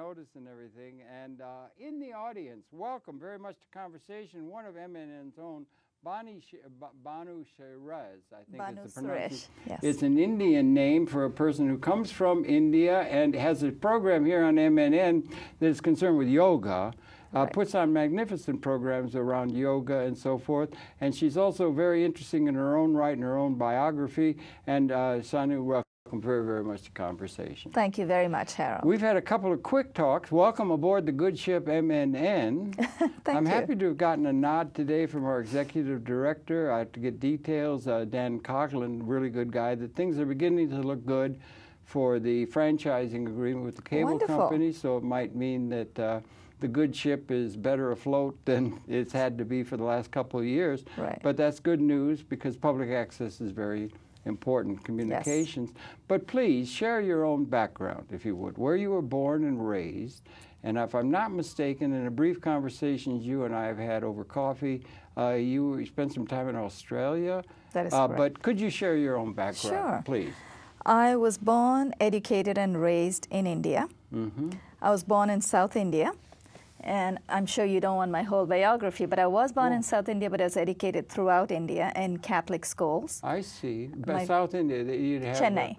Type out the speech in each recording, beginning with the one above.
notice and everything. And in the audience, welcome very much to conversation, one of MNN's own, Banu Suresh, I think is the pronunciation. Yes. It's an Indian name for a person who comes from India and has a program here on MNN that is concerned with yoga. Puts on magnificent programs around yoga and so forth. And she's also very interesting in her own right, in her own biography. And Sanu, welcome very, very much to conversation. Thank you very much, Harold. We've had a couple of quick talks. Welcome aboard the good ship MNN. I'm happy to have gotten a nod today from our executive director. I have to get details. Dan Coughlin, really good guy, that things are beginning to look good for the franchising agreement with the cable company. So it might mean that the good ship is better afloat than it's had to be for the last couple of years. Right. But that's good news because public access is very important communications. Yes. But please share your own background, if you would, where you were born and raised. And if I'm not mistaken, in a brief conversation you and I have had over coffee, you spent some time in Australia. That is correct. But could you share your own background, Sure. please? I was born, educated, and raised in India. Mm-hmm. I was born in South India. And I'm sure you don't want my whole biography, but I was born in South India, but I was educated throughout India in Catholic schools. I see. But South India, you'd have Chennai.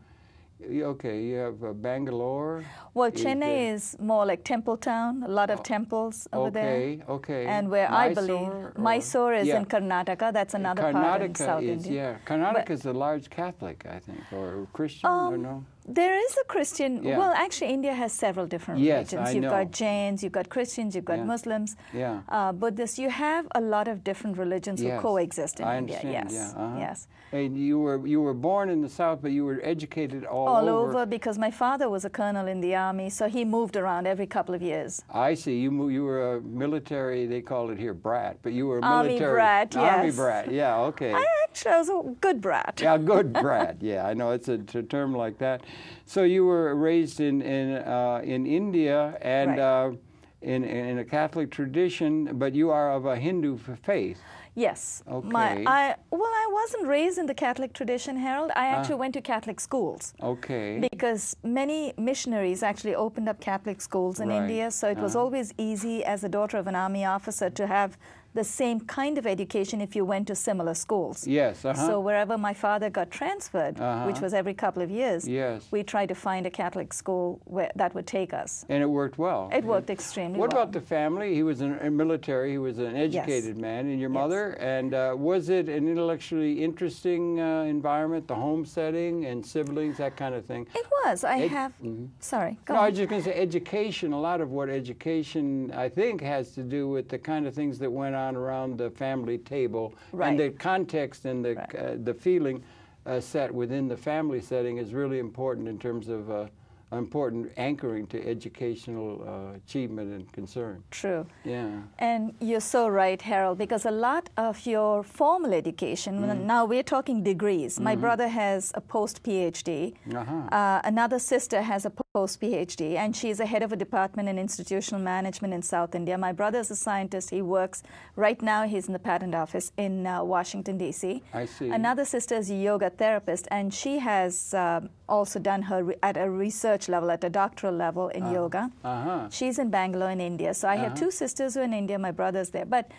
Okay, you have Bangalore. Well, Chennai is more like temple town, a lot of temples over there. Okay. And where I believe Mysore is in Karnataka. That's another part in South India. Yeah, Karnataka is a large Catholic, I think, or Christian, or no? There is a Christian. Yeah. Well, actually, India has several different Yes, religions. I You've know. got Jains, you've got Christians, you've got Muslims, Buddhists. You have a lot of different religions who coexist in India. Understand. Yes, yes. And you were born in the South, but you were educated all over because my father was a colonel in the army, so he moved around every couple of years. I see. You were a military. They call it here brat, but you were a Army military brat. Yes. Army brat. Yeah. Okay. I was a good brat. Yeah, good brat. Yeah, I know it's a term like that. So you were raised in India and in a Catholic tradition, but you are of a Hindu faith. Yes. Okay. I wasn't raised in the Catholic tradition, Harold. I actually went to Catholic schools. Okay. Because many missionaries actually opened up Catholic schools in India, so it was always easy as a daughter of an army officer to have the same kind of education if you went to similar schools. Yes. So wherever my father got transferred, which was every couple of years, we tried to find a Catholic school that would take us. And it worked well. It worked extremely well. What about the family? He was a military. He was an educated man. And your mother? And was it an intellectually interesting environment, the home setting and siblings, that kind of thing? It was. Sorry, go on. I was just going to say education. A lot of what education, I think, has to do with the kind of things that went on around the family table, and the context and the feeling set within the family setting is really important in terms of important anchoring to educational achievement and concern. True. Yeah. And you're so right, Harold, because a lot of your formal education, now we're talking degrees. My brother has a post-PhD. Another sister has a post-PhD, and she's a head of a department in institutional management in South India. My brother's a scientist. He works, right now he's in the patent office in Washington, D.C. I see. Another sister is a yoga therapist, and she has also done her at a research level, at a doctoral level in yoga. She's in Bangalore in India. So I have two sisters who are in India, my brother's there. But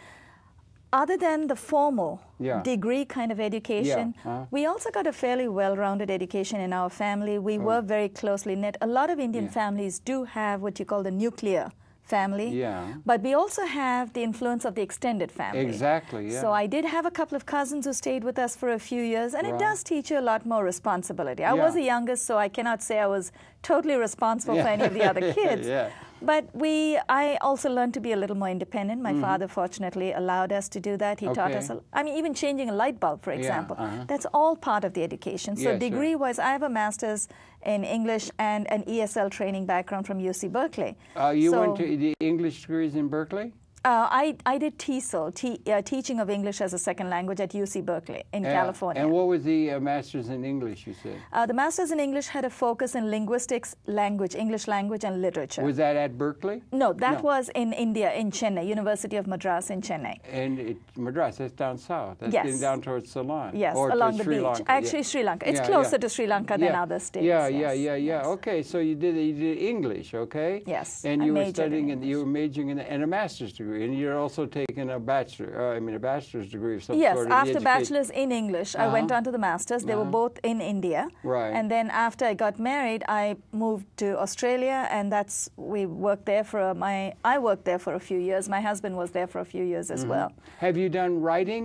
other than the formal degree kind of education, we also got a fairly well-rounded education in our family. We were very closely knit. A lot of Indian families do have what you call the nuclear family, but we also have the influence of the extended family. Exactly, So I did have a couple of cousins who stayed with us for a few years, and it does teach you a lot more responsibility. I was the youngest, so I cannot say I was totally responsible for any of the other kids. But I also learned to be a little more independent. My father, fortunately, allowed us to do that. He taught us, even changing a light bulb, for example. That's all part of the education. So degree-wise, I have a master's in English and an ESL training background from UC Berkeley. You went to the English degrees in Berkeley? I did TESOL, Teaching of English as a Second Language at UC Berkeley in California. And what was the Master's in English, you said? The Master's in English had a focus in linguistics, English language, and literature. Was that at Berkeley? No, that was in India, in Chennai, University of Madras in Chennai. And Madras, that's down south. That's yes. getting down towards Ceylon. Yes, or along the Sri beach. Lanka. Actually, Sri Lanka. It's closer to Sri Lanka than other states. Yeah. Okay, so you did English, okay? Yes. And you were studying, and you were majoring in a master's degree, and you're also taking a bachelor's degree of some sort. Yes, after bachelor's in English, I went on to the master's. They were both in India. Right. And then after I got married, I moved to Australia, and I worked there for a few years. My husband was there for a few years as well. Have you done writing?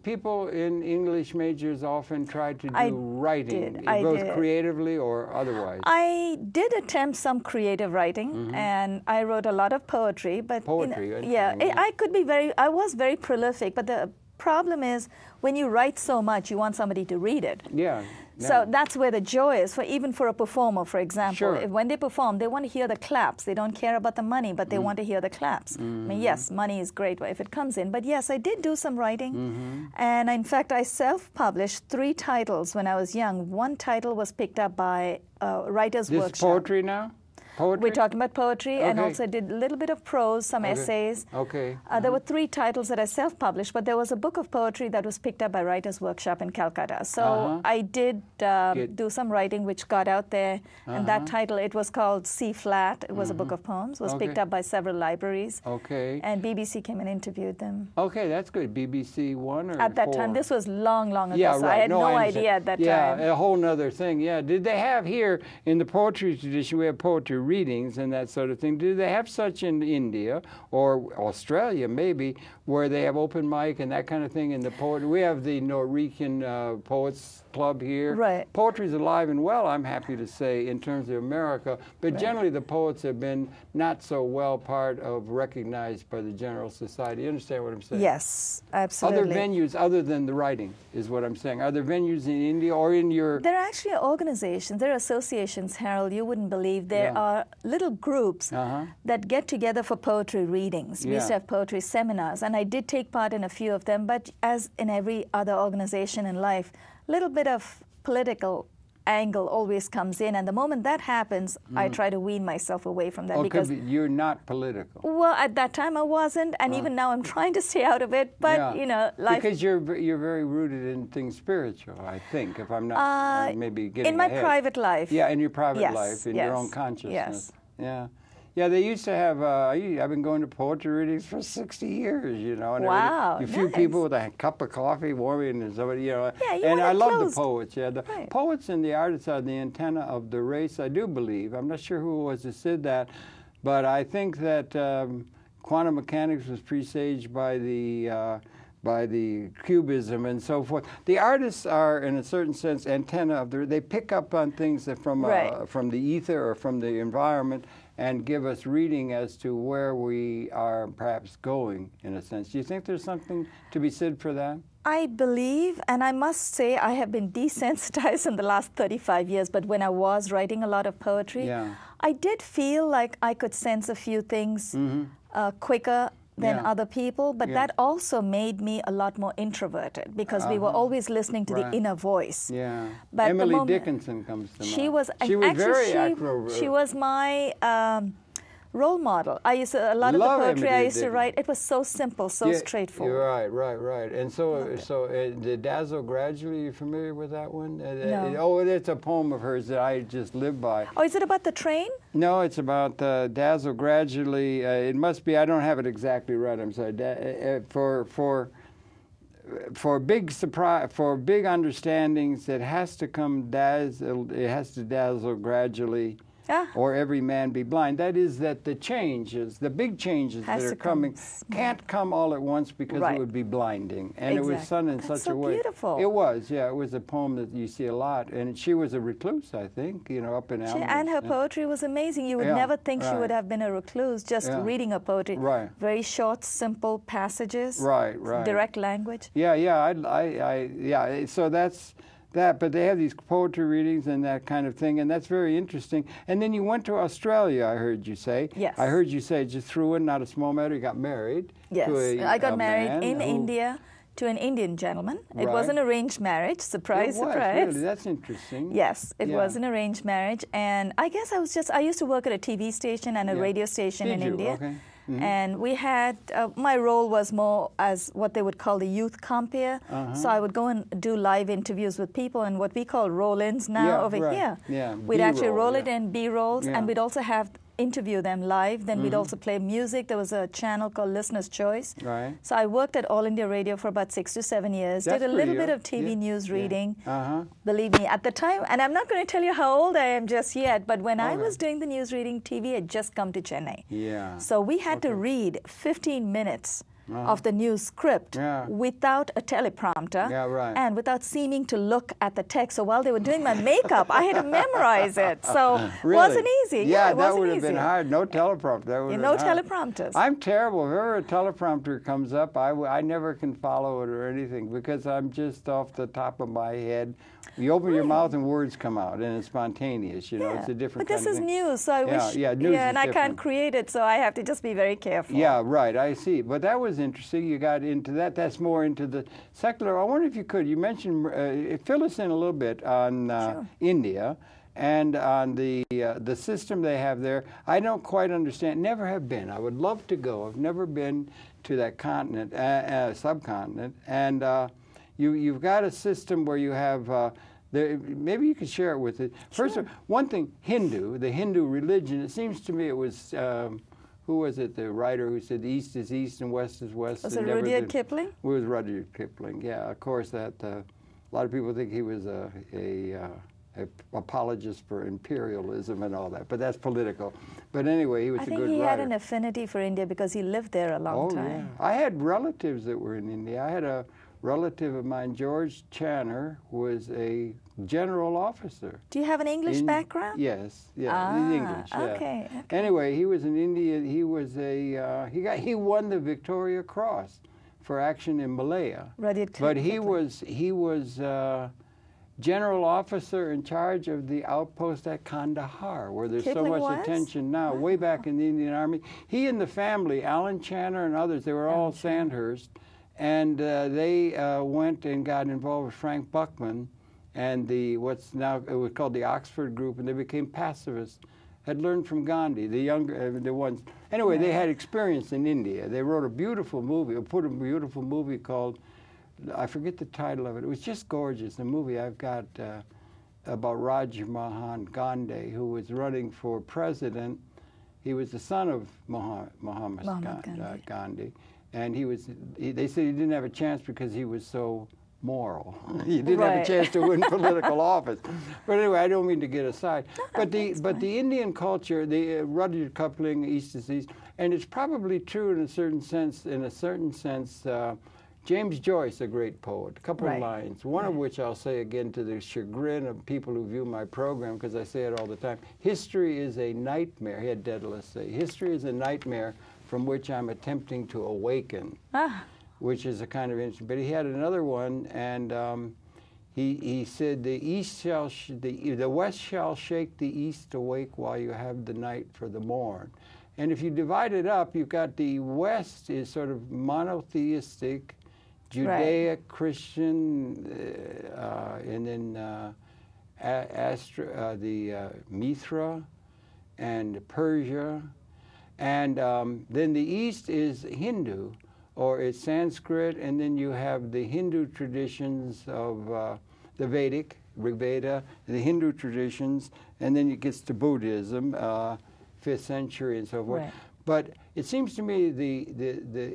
People in English majors often try to do writing, both creatively or otherwise. I did attempt some creative writing, and I wrote a lot of poetry. But poetry, I was very prolific, but the problem is when you write so much, you want somebody to read it. Yeah. So that's where the joy is, even for a performer, for example. Sure. When they perform, they want to hear the claps. They don't care about the money, but they want to hear the claps. I mean, yes, money is great if it comes in. But yes, I did do some writing. And in fact, I self-published 3 titles when I was young. One title was picked up by Writers' Workshop. This poetry now? Poetry? We're talking about poetry, and also did a little bit of prose, some essays. Okay. There were 3 titles that I self-published, but there was a book of poetry that was picked up by Writers' Workshop in Calcutta. So I did do some writing which got out there, and that title, it was called C Flat. It was a book of poems, was picked up by several libraries. Okay. And BBC came and interviewed them. Okay, that's good. BBC One or At that 4? time, this was long, long ago, yeah, so right. I had no idea at that time. Yeah, a whole nother thing. Yeah. Did they have here, in the poetry tradition, we have poetry readings and that sort of thing. Do they have such in India or Australia maybe, where they have open mic and that kind of thing in the poetry? We have the Norwegian Poets Club here. Right. Poetry's alive and well, I'm happy to say, in terms of America, but generally the poets have been not so well part of recognized by the general society. You understand what I'm saying? Yes, absolutely. Other venues other than the writing is what I'm saying. Are there venues in India or in your... There are actually organizations, there are associations, Harold, you wouldn't believe. There are little groups that get together for poetry readings. We used to have poetry seminars, and I did take part in a few of them, but as in every other organization in life, a little bit of political angle always comes in, and the moment that happens, I try to wean myself away from that. Because you're not political. Well, at that time I wasn't, and even now I'm trying to stay out of it. But you know, life. Because you're very rooted in things spiritual, I think. If I'm not maybe getting in my ahead. Private life. Yeah, in your private life, in your own consciousness. Yes. Yeah, they used to have, I've been going to poetry readings for 60 years, you know. And wow, a few people with a cup of coffee warming and somebody, you know. Yeah, and I love the poets, The poets and the artists are the antenna of the race, I do believe. I'm not sure who it was that said that, but I think that quantum mechanics was presaged by the cubism and so forth. The artists are, in a certain sense, antenna of they pick up on things that from the ether or from the environment and give us reading as to where we are perhaps going, in a sense. Do you think there's something to be said for that? I believe, and I must say I have been desensitized in the last 35 years, but when I was writing a lot of poetry, I did feel like I could sense a few things quicker than other people, but that also made me a lot more introverted because we were always listening to the inner voice. Yeah. But Emily Dickinson comes to mind. She was very active. She was my role model. A lot of the poetry I used to write, it was so simple, so straightforward. Right. And so the Dazzle Gradually, you familiar with that one? No. It's a poem of hers that I just live by. Oh, is it about the train? No, it's about Dazzle Gradually. It must be, I don't have it exactly right, I'm sorry. For big surprise, for big understandings, it has to dazzle gradually. Or every man be blind. That is that the changes, the big changes that are coming, can't come all at once because it would be blinding. And it was done in such a way. Beautiful. It was, It was a poem that you see a lot. And she was a recluse, I think, up in Almaty. And her poetry was amazing. You would never think she would have been a recluse just reading her poetry. Right. Very short, simple passages. Right. Direct language. Yeah. So that, but they have these poetry readings and that kind of thing, and that's very interesting. And then you went to Australia, I heard you say. Yes. I heard you say, just threw in, not a small matter, you got married. Yes, to I got married in India to an Indian gentleman. It was an arranged marriage. Surprise, surprise. Really? That's interesting. Yes, it was an arranged marriage. And I guess I used to work at a TV station and a radio station in India. Okay. Mm-hmm. And we had, my role was more as what they would call the youth compere. So I would go and do live interviews with people and what we call roll-ins now over here. Yeah, we'd actually roll it in B-rolls, and we'd also have interview them live. Then we'd also play music. There was a channel called Listener's Choice. Right. So I worked at All India Radio for about 6 to 7 years. That's did a little bit of TV news reading. Uh-huh. Believe me, at the time, and I'm not going to tell you how old I am just yet, but when I was doing the news reading, TV had just come to Chennai. Yeah. So we had to read 15 minutes of the news script without a teleprompter and without seeming to look at the text. So while they were doing my makeup, I had to memorize it. So it wasn't easy. Yeah, that would have been hard. No teleprompter. No teleprompters. I'm terrible. If ever a teleprompter comes up, I never can follow it or anything because I'm just off the top of my head. You open your mouth and words come out, and it's spontaneous. You know, it's a different. But this is news, so I wish. News and I can't create it, so I have to just be very careful. Yeah, right. I see. But that was interesting. You got into that. That's more into the secular. I wonder if you could. You mentioned fill us in a little bit on India and on the system they have there. I don't quite understand. Never have been. I would love to go. I've never been to that continent, subcontinent, and. You've got a system where you have, maybe you could share it with it. First, one thing, the Hindu religion, it seems to me it was, who was it, the writer who said East is East and West is West? Was it Rudyard Kipling? It was Rudyard Kipling, yeah. Of course, that a lot of people think he was a apologist for imperialism and all that, but that's political. But anyway, he was a good writer. I think he had an affinity for India because he lived there a long time. Yeah. I had relatives that were in India. I had a relative of mine, George Channer, was a general officer. Do you have an English background? Yes, he's English. Yeah. Okay. Anyway, he was in India. He was he won the Victoria Cross for action in Malaya. But he was general officer in charge of the outpost at Kandahar, where there's so much attention now. Way back in the Indian Army, he and the family, Alan Channer and others, they were all Sandhurst. And they went and got involved with Frank Buckman and what's now it was called the Oxford Group, and they became pacifists. Had learned from Gandhi, the younger, the ones. Anyway, they had experience in India. They wrote a beautiful movie, or put a beautiful movie called, I forget the title of it. It was just gorgeous. The movie I've got about Raj Mohan Gandhi, who was running for president. He was the son of Muhammad Gandhi. And they said he didn't have a chance because he was so moral. He didn't have a chance to win political office. But anyway, I don't mean to get aside. But the Indian culture, the Rudyard Kipling, East is East, and it's probably true in a certain sense. James Joyce, a great poet, a couple of lines, one of which I'll say again to the chagrin of people who view my program, because I say it all the time. History is a nightmare, he had Daedalus say. History is a nightmare from which I'm attempting to awaken, which is a kind of interesting. But he had another one, and he said, the West shall shake the East awake while you have the night for the morn. And if you divide it up, you've got the West is sort of monotheistic, Judaic, Christian, and then Mithra and Persia. And then the East is Hindu, or it's Sanskrit, and then you have the Hindu traditions of the Vedic, Rig Veda, the Hindu traditions, and then it gets to Buddhism, 5th century and so forth. But it seems to me,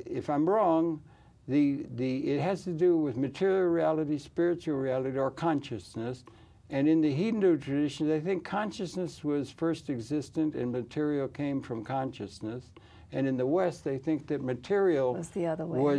if I'm wrong, it has to do with material reality, spiritual reality, or consciousness. And in the Hindu traditions, I think consciousness was first existent and material came from consciousness. And in the West, they think that material was the other way,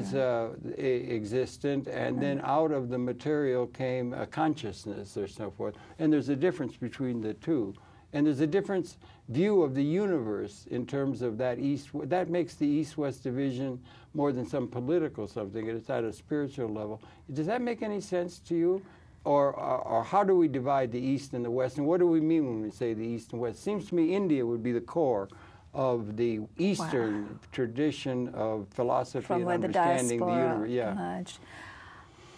existent, and then out of the material came a consciousness or so forth. And there's a difference between the two. And there's a different view of the universe in terms of that East. That makes the East-West division more than some political something. It's at a spiritual level. Does that make any sense to you? or how do we divide the East and the West, and what do we mean when we say the East and West? It seems to me India would be the core of the Eastern tradition of philosophy from and where understanding the universe. Emerged.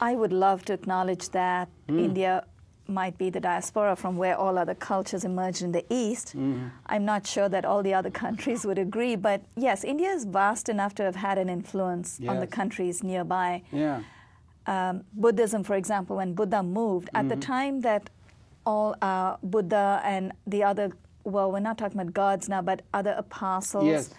I would love to acknowledge that India might be the diaspora from where all other cultures emerged in the East. I'm not sure that all the other countries would agree, but yes, India is vast enough to have had an influence on the countries nearby. Yeah. Buddhism, for example, when Buddha moved, at the time that all Buddha and the other, well, we're not talking about gods now, but other apostles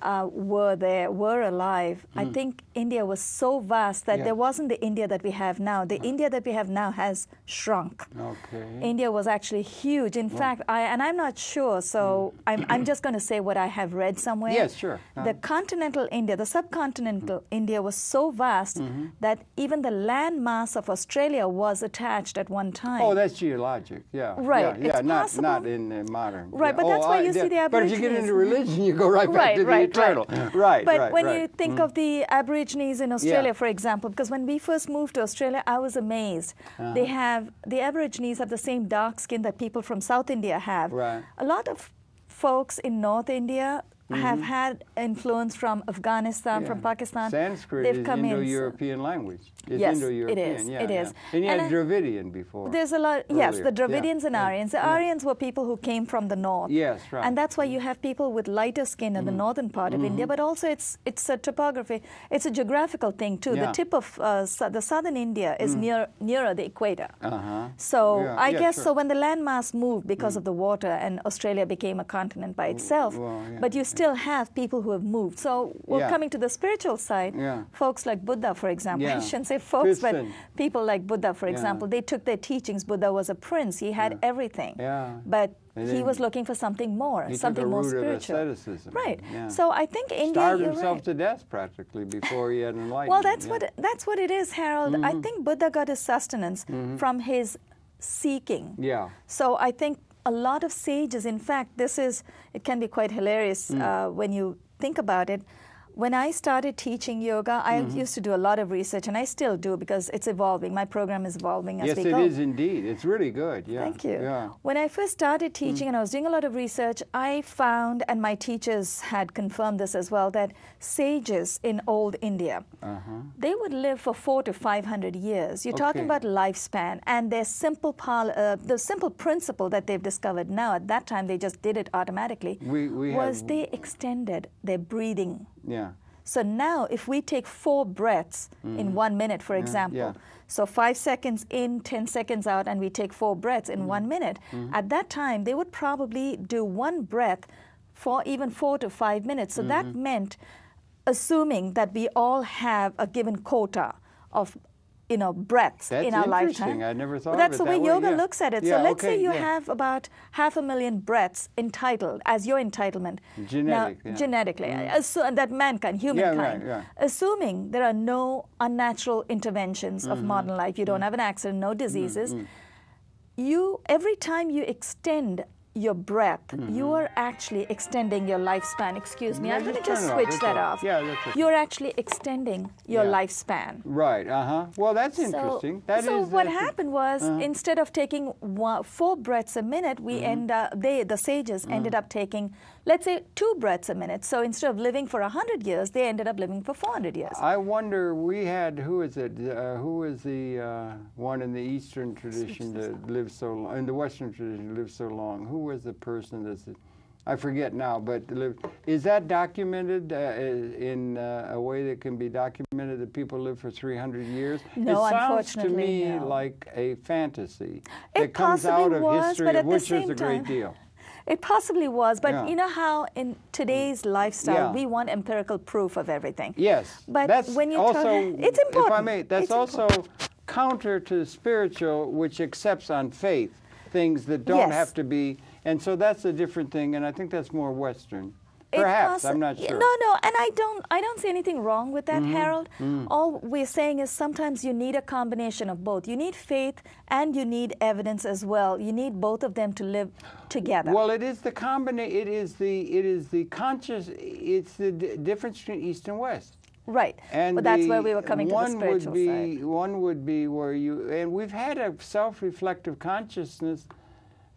were alive. I think India was so vast that there wasn't the India that we have now. The India that we have now has shrunk. Okay. India was actually huge. In fact, I'm not sure, so I'm just going to say what I have read somewhere. Yes, sure. The continental India, the subcontinental India was so vast that even the land mass of Australia was attached at one time. Oh, that's geologic, yeah. Right. Yeah, It's not in modern. Right, but that's why you see the Aborigines. But if you get into religion, you go right back to the eternal. Right, But when you think of the Aborigines in Australia, for example, because when we first moved to Australia, I was amazed. The Aborigines have the same dark skin that people from South India have. Right. A lot of folks in North India have had influence from Afghanistan, from Pakistan. Sanskrit They've is come Indo-European language. It's yes, Indo-European. it is. Yeah, it is. And you had Dravidian before. There's a lot. Earlier. Yes, the Dravidians and Aryans. The Aryans were people who came from the north. Yes, right. And that's why you have people with lighter skin in the northern part of India. But also, it's a topography. It's a geographical thing too. The tip of the southern India is nearer the equator. So I guess so. When the landmass moved because of the water, and Australia became a continent by itself, but you still have people who have moved. So we're coming to the spiritual side. Folks like Buddha, for example. I shouldn't say folks, but people like Buddha, for example. They took their teachings. Buddha was a prince. He had everything. But he was looking for something more, something more spiritual. Of asceticism. Right. So I think India. Starved himself to death practically before he had enlightenment. Well, that's what it is, Harold. I think Buddha got his sustenance from his seeking. So I think a lot of sages, in fact, it can be quite hilarious when you think about it. When I started teaching yoga, I used to do a lot of research, and I still do because it's evolving. My program is evolving as we go. Yes, it is indeed. It's really good. Thank you. When I first started teaching and I was doing a lot of research, I found, and my teachers had confirmed this as well, that sages in old India, they would live for 400 to 500 years. You're talking about lifespan, and their the simple principle that they've discovered now, at that time they just did it automatically, they extended their breathing. So now, if we take 4 breaths in 1 minute, for example, so 5 seconds in, 10 seconds out, and we take 4 breaths in 1 minute, at that time, they would probably do 1 breath for even 4 to 5 minutes. So that meant, assuming that we all have a given quota of breaths in our lifetime. I never thought of it That's the way yoga way. looks at it. So let's say you have about 500,000 breaths entitled as your entitlement. Genetically. That mankind, humankind. Assuming there are no unnatural interventions of modern life, you don't have an accident, no diseases, every time you extend your breath, you are actually extending your lifespan. Excuse me, I'm going to just switch that off. You're actually extending your lifespan. Right, Well, that's interesting. What happened was, instead of taking 4 breaths a minute, the sages ended up taking, let's say, 2 breaths a minute. So instead of living for 100 years, they ended up living for 400 years. I wonder, who is the one in the Eastern tradition that lived so long, in the Western tradition lived so long? Who was the person I forget now, but is that documented in a way that can be documented that people live for 300 years? No, it sounds unfortunately, to me no. like a fantasy It that comes out of was, history, but at which the is same a great time, deal. It possibly was, but you know how in today's lifestyle we want empirical proof of everything. Yes, but that's when you also, it's important. If I may, that's also counter to the spiritual, which accepts on faith things that don't have to be, and so that's a different thing, and I think that's more Western. Perhaps, I'm not sure. No, and I don't see anything wrong with that, Harold. All we're saying is sometimes you need a combination of both. You need faith and you need evidence as well. You need both of them to live together. Well, it is the combination. It is the conscious. It's the difference between East and West. Right. And but that's where we were coming to the spiritual side. One would be where you, and we've had a self-reflective consciousness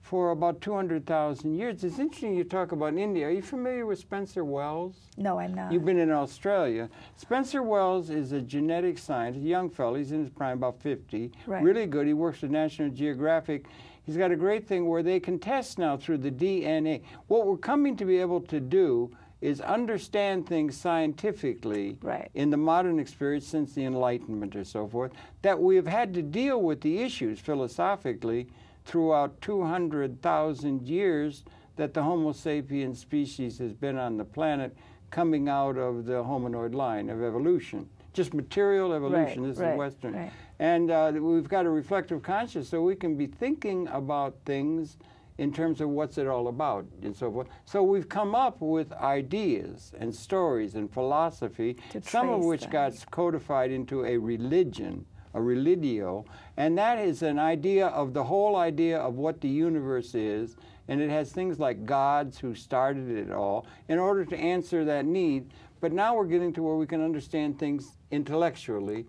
for about 200,000 years. It's interesting you talk about India. Are you familiar with Spencer Wells? No, I'm not. You've been in Australia. Spencer Wells is a genetic scientist, a young fellow. He's in his prime, about 50. Right. Really good. He works with National Geographic. He's got a great thing where they can test now through the DNA. What we're coming to be able to do is understand things scientifically in the modern experience since the Enlightenment or so forth, that we have had to deal with the issues philosophically throughout 200,000 years that the Homo sapiens species has been on the planet, coming out of the hominoid line of evolution. Just material evolution. This is Western. Right. And we've got a reflective consciousness, so we can be thinking about things in terms of what's it all about and so forth. So we've come up with ideas and stories and philosophy, some of which got codified into a religion, a religio, and that is an idea of the whole idea of what the universe is, and it has things like gods who started it all in order to answer that need. But now we're getting to where we can understand things intellectually,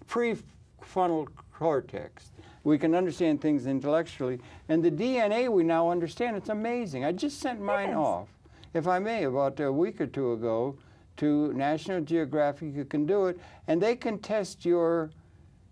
prefrontal cortex. We can understand things intellectually. And the DNA we now understand, it's amazing. I just sent mine off, if I may, about a week or two ago to National Geographic. You can do it. And they can test your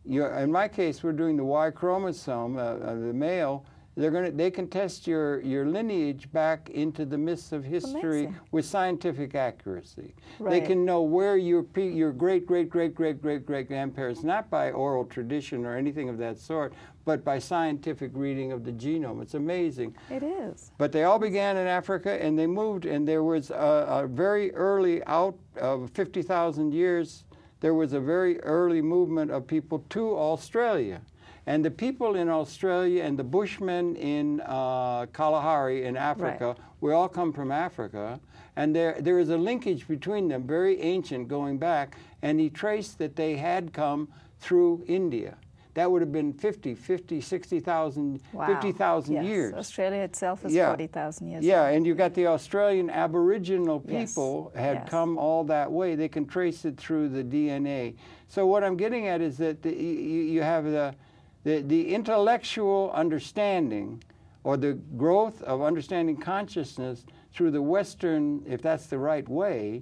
in my case, we're doing the Y chromosome, the male. They can test your lineage back into the mists of history with scientific accuracy. They can know where your great-great-great-great-great-great-grandparents, not by oral tradition or anything of that sort, but by scientific reading of the genome. It's amazing. It is. But they all began in Africa, and they moved, and there was a very early, out of 50,000 years, there was a very early movement of people to Australia. And the people in Australia and the Bushmen in Kalahari in Africa, we all come from Africa. And there is a linkage between them, very ancient, going back. And he traced that they had come through India. That would have been 60,000, 50,000 years. Australia itself is 40,000 years. Yeah, and you've got the Australian Aboriginal people had come all that way. They can trace it through the DNA. So what I'm getting at is that you have the intellectual understanding, or the growth of understanding consciousness through the Western, if that's the right way,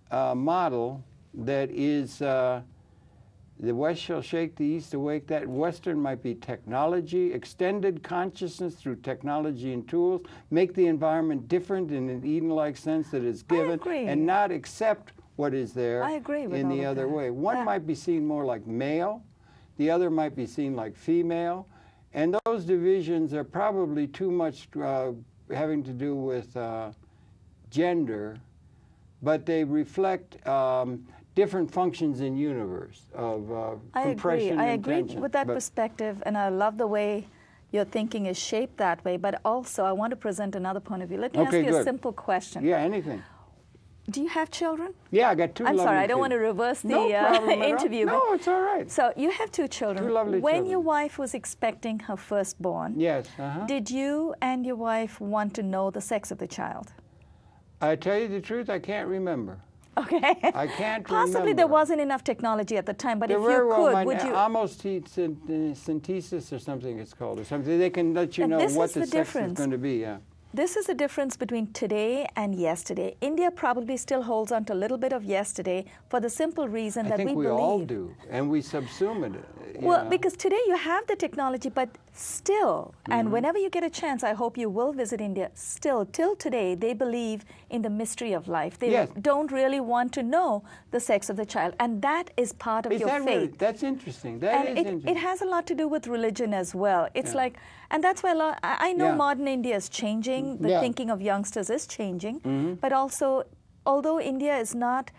model that is the West shall shake, the East awake. That Western might be technology, extended consciousness through technology and tools, make the environment different in an Eden-like sense that is given, and not accept what is there in the other way. One might be seen more like male, the other might be seen like female, and those divisions are probably too much having to do with gender, but they reflect different functions in universe of compression I and agree tension. with that perspective, and I love the way your thinking is shaped that way, but also I want to present another point of view. Let me ask you a simple question. Yeah, anything. Do you have children? Yeah, I got two lovely I'm sorry, I don't kids. Want to reverse the interview. No, it's all right. So you have two children. Two lovely when children. your wife was expecting her firstborn, did you and your wife want to know the sex of the child? I tell you the truth, I can't remember. Okay. I can't Possibly remember. there wasn't enough technology at the time, but there if you could, would you... Amosynthesis or something it's called, or something. They can let you know what the sex is going to be, This is the difference between today and yesterday. India probably still holds on to a little bit of yesterday for the simple reason that we believe. I think we all do, and we subsume it. Well, because today you have the technology, but still, and whenever you get a chance, I hope you will visit India, still, till today, they believe in the mystery of life. They don't really want to know the sex of the child, and that is part of your faith. Really? That's interesting. That is interesting. It has a lot to do with religion as well. It's like, and that's why I know modern India is changing, the thinking of youngsters is changing, but also, although India is not...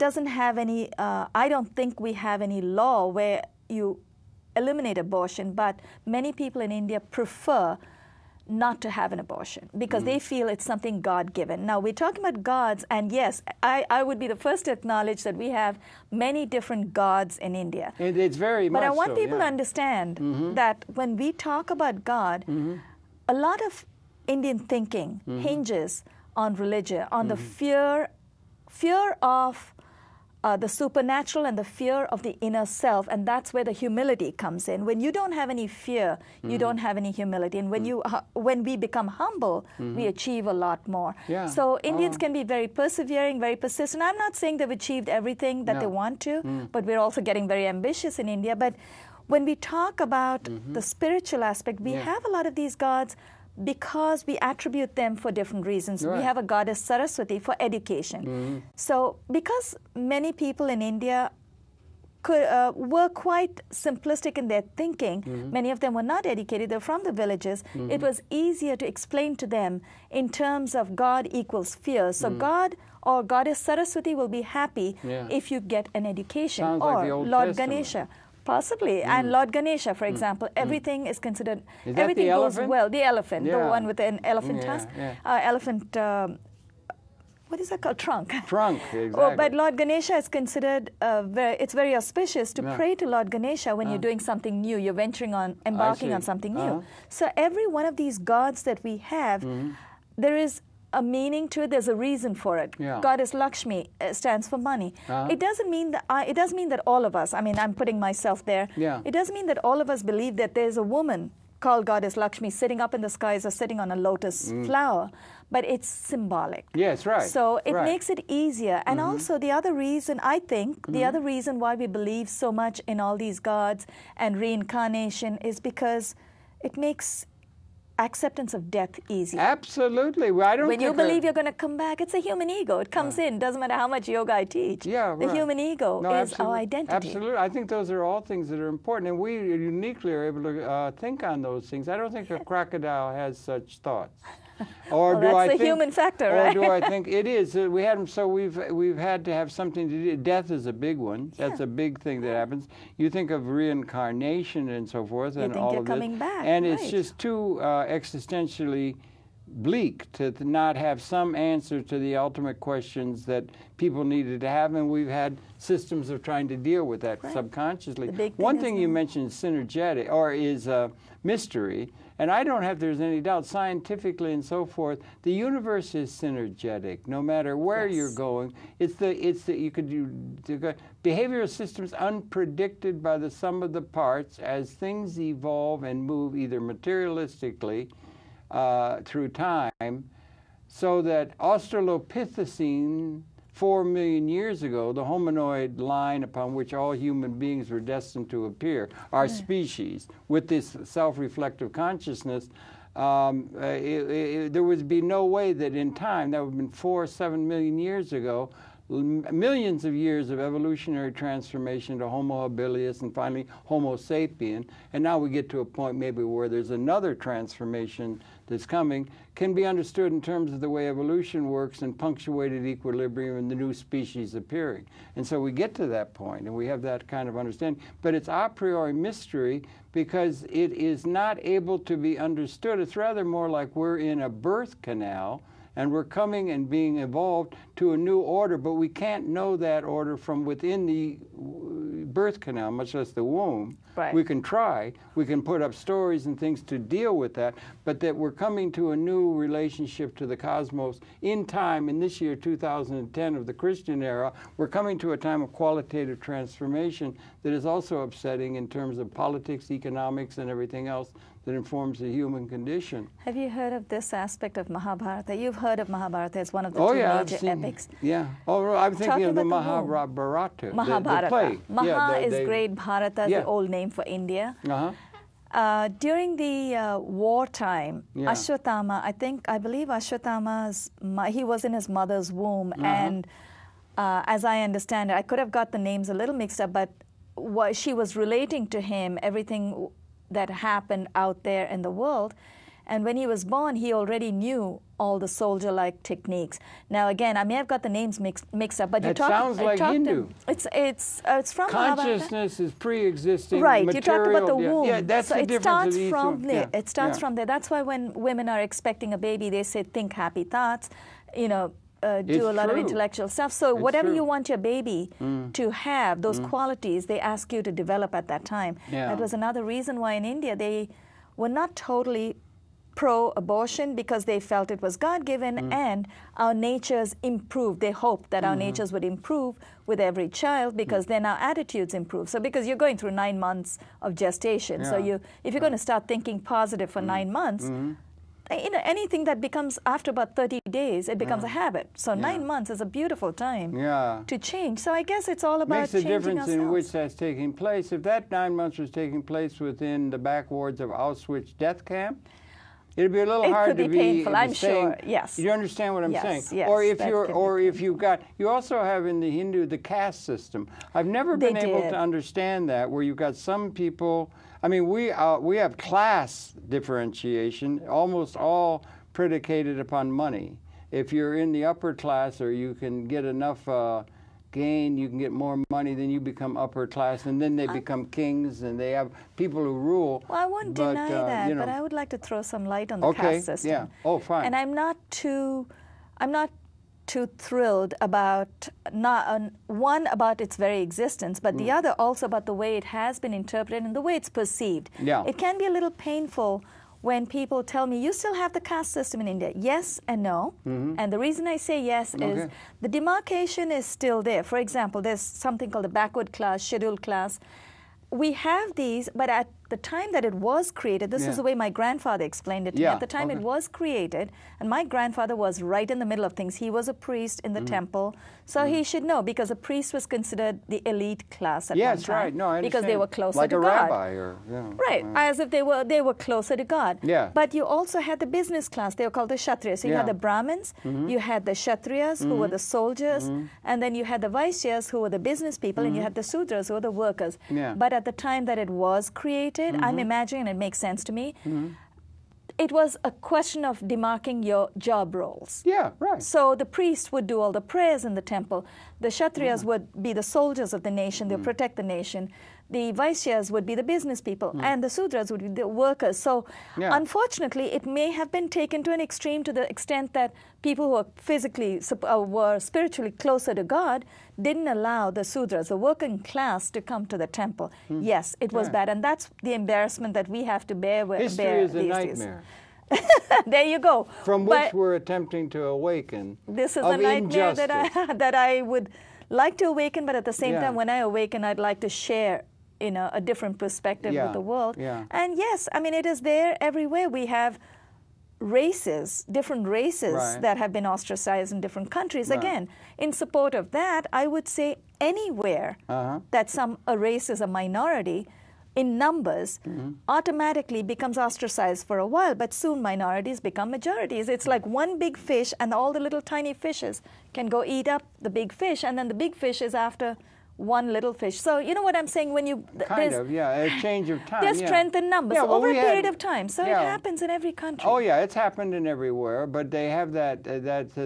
doesn't have any, I don't think we have any law where you eliminate abortion, but many people in India prefer not to have an abortion because they feel it's something God-given. Now, we're talking about gods, and yes, I would be the first to acknowledge that we have many different gods in India. And it's very much But I want people to understand that when we talk about God, a lot of Indian thinking hinges on religion, on the fear fear of the supernatural and the fear of the inner self, and that's where the humility comes in. When you don't have any fear, you don't have any humility, and when we become humble, we achieve a lot more. Yeah. So Indians can be very persevering, very persistent. I'm not saying they've achieved everything that they want to, but we're also getting very ambitious in India. But when we talk about the spiritual aspect, we have a lot of these gods because we attribute them for different reasons. Right. We have a goddess Saraswati for education. So because many people in India were quite simplistic in their thinking, many of them were not educated, they're from the villages, it was easier to explain to them in terms of God equals fear. So God or goddess Saraswati will be happy if you get an education. Sounds or like the Old Lord Testament. Ganesha. Possibly. And Lord Ganesha, for example, everything is considered, Is that everything the goes elephant? well. The elephant, the Yeah. one with an elephant tusk. Elephant, what is that called? Trunk. Trunk, exactly. But Lord Ganesha is considered, it's very auspicious to pray to Lord Ganesha when you're doing something new, you're venturing on, embarking on something new. So every one of these gods that we have, there is a meaning to it. There's a reason for it. Goddess Lakshmi stands for money. It doesn't mean that it doesn't mean that all of us. I mean, I'm putting myself there. It doesn't mean that all of us believe that there's a woman called Goddess Lakshmi sitting up in the skies or sitting on a lotus flower, but it's symbolic. Yes, right. So it makes it easier. And also the other reason, I think, the other reason why we believe so much in all these gods and reincarnation is because it makes acceptance of death easy. Absolutely. Well, I don't when you believe you're going to come back, it's a human ego. It comes in. Doesn't matter how much yoga I teach. The human ego is our identity. Absolutely. I think those are all things that are important, and we uniquely are able to think on those things. I don't think a crocodile has such thoughts. Or well, that's the human factor, right? Or do I think it is? We had them, so we've had to have something to do. Death is a big one. That's a big thing that happens. You think of reincarnation and so forth, and all of it. Coming back, and it's just too existentially bleak to not have some answer to the ultimate questions that people needed to have, and we've had systems of trying to deal with that subconsciously. One thing you mentioned, synergetic, or is mystery. And I don't have, there's any doubt, scientifically and so forth, the universe is synergetic. No matter where you're going, you could do behavioral systems unpredicted by the sum of the parts as things evolve and move either materialistically through time, so that Australopithecine 4 million years ago, the hominoid line upon which all human beings were destined to appear, our species, with this self-reflective consciousness, there would be no way that in time, that would have been 4 or 7 million years ago, millions of years of evolutionary transformation to Homo habilis and finally Homo sapien, and now we get to a point maybe where there's another transformation that's coming, can be understood in terms of the way evolution works and punctuated equilibrium and the new species appearing. And so we get to that point and we have that kind of understanding. But it's a priori mystery because it is not able to be understood. It's rather more like we're in a birth canal and we're coming and being evolved to a new order, but we can't know that order from within the birth canal, much less the womb. Right. We can try, we can put up stories and things to deal with that, but that we're coming to a new relationship to the cosmos in time, in this year 2010 of the Christian era, we're coming to a time of qualitative transformation that is also upsetting in terms of politics, economics, and everything else that informs the human condition. Have you heard of this aspect of Mahabharata? You've heard of Mahabharata as one of the two major epics. Yeah. Oh, I'm thinking of the Mahabharata. Mahabharata. The play. Maha is great, Bharata is the old name for India. During the wartime, Ashwatthama, I believe Ashwatthama's, he was in his mother's womb, and as I understand it, I could have got the names a little mixed up, but she was relating to him everything that happened out there in the world. And when he was born, he already knew all the soldier-like techniques. Now, again, I may have got the names mixed up, but it sounds like Hindu. It's from consciousness is pre-existing. Right. Material, You talked about the womb. Yeah, that's so the difference. It starts from there. That's why when women are expecting a baby, they say, think happy thoughts. You know, do a lot of intellectual stuff. So whatever you want your baby to have, those qualities, they ask you to develop at that time. That was another reason why in India they were not totally pro-abortion because they felt it was God-given, and our natures improved. They hoped that our natures would improve with every child because then our attitudes improve. So because you're going through 9 months of gestation, so if you're going to start thinking positive for 9 months, you know, anything that becomes after about 30 days, it becomes a habit. So 9 months is a beautiful time to change. So I guess it's all about changing ourselves. Makes a difference in which that's taking place. If that 9 months was taking place within the backwards of Auschwitz death camp, it'd be a little hard to be painful, I'm sure. Yes. You understand what I'm saying? Yes, or if you've got, you also have in the Hindu the caste system. I've never been able to understand that, where you've got some people. I mean, we have class differentiation, almost all predicated upon money. If you're in the upper class, or you can get enough gain, you can get more money, then you become upper class, and then they become kings, and they have people who rule. Well, I won't deny that, you know. But I would like to throw some light on the caste system. Yeah. Oh, fine. And I'm not too thrilled about one, about its very existence, but the other also about the way it has been interpreted and the way it's perceived. Yeah. It can be a little painful when people tell me, you still have the caste system in India. Yes and no. And the reason I say yes is the demarcation is still there. For example, there's something called the backward class, scheduled class. We have these, but at the time that it was created, this is the way my grandfather explained it to me. At the time it was created, and my grandfather was right in the middle of things. He was a priest in the temple, so he should know, because a priest was considered the elite class at one time. Right. No, I understand. Because they were closer like to a God. Rabbi, or Right, as if they were closer to God. Yeah. But you also had the business class. They were called the Kshatriyas. So you had the Brahmins, you had the Kshatriyas, who were the soldiers, and then you had the Vaishyas, who were the business people, and you had the Sudras, who were the workers. But at the time that it was created, I'm imagining, and it makes sense to me, it was a question of demarking your job roles. Yeah, right. So the priest would do all the prayers in the temple. The Kshatriyas would be the soldiers of the nation. They'll protect the nation. The Vaishyas would be the business people, and the Sudras would be the workers. So unfortunately, it may have been taken to an extreme, to the extent that people who were physically, were spiritually closer to God didn't allow the Sudras, the working class, to come to the temple. Yes, it was bad, and that's the embarrassment that we have to bear with. History is a nightmare. There you go. From which we're attempting to awaken. This is a nightmare that I would like to awaken, but at the same time, when I awaken, I'd like to share, you know, a different perspective with the world. And yes, I mean, it is there everywhere. We have races, different races that have been ostracized in different countries. Again, in support of that, I would say anywhere that a race is a minority in numbers, automatically becomes ostracized for a while, but soon minorities become majorities. It's like one big fish, and all the little tiny fishes can go eat up the big fish, and then the big fish is after one little fish. So you know what I'm saying? When you a change of time. There's strength in numbers over a period of time. So it happens in every country. Oh yeah, it's happened in everywhere. But they have that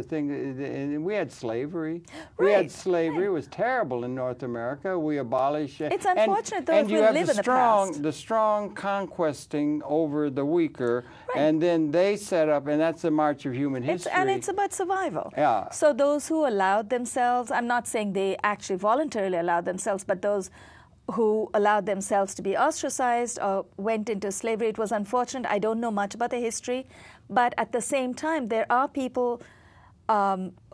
thing. We had slavery. We had slavery. It was terrible in North America. We abolished it. It's unfortunate, though, if we live in the past. The strong conquesting over the weaker, and then they set up, and that's the march of human history. And it's about survival. Yeah. So those who allowed themselves, I'm not saying they actually voluntarily allowed themselves, but those who allowed themselves to be ostracized or went into slavery, it was unfortunate. I don't know much about the history, but at the same time, there are people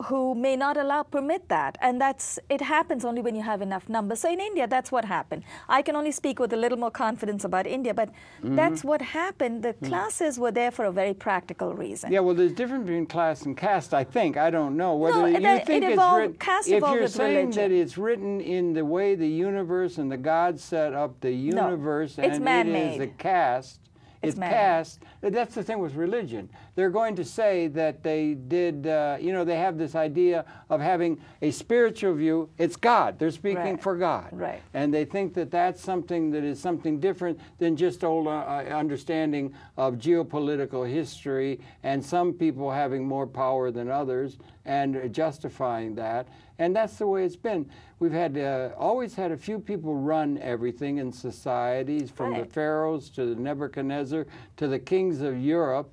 who may not permit that, and it happens only when you have enough numbers. So in India, that's what happened. I can only speak with a little more confidence about India, but that's what happened. The classes were there for a very practical reason. Yeah, well, there's a difference between class and caste, I think. I don't know whether you think it's written. Caste if evolved you're with saying religion. that it's written in the way the universe and the God set up the universe, it's and man-made. it is a caste. It's caste. That's the thing with religion. They're going to say that they did, they have this idea of having a spiritual view. It's God. They're speaking for God. Right. And they think that that's something that is something different than just old understanding of geopolitical history and some people having more power than others and justifying that. And that's the way it's been. We've had always had a few people run everything in societies, from the pharaohs to the Nebuchadnezzar to the kings of Europe,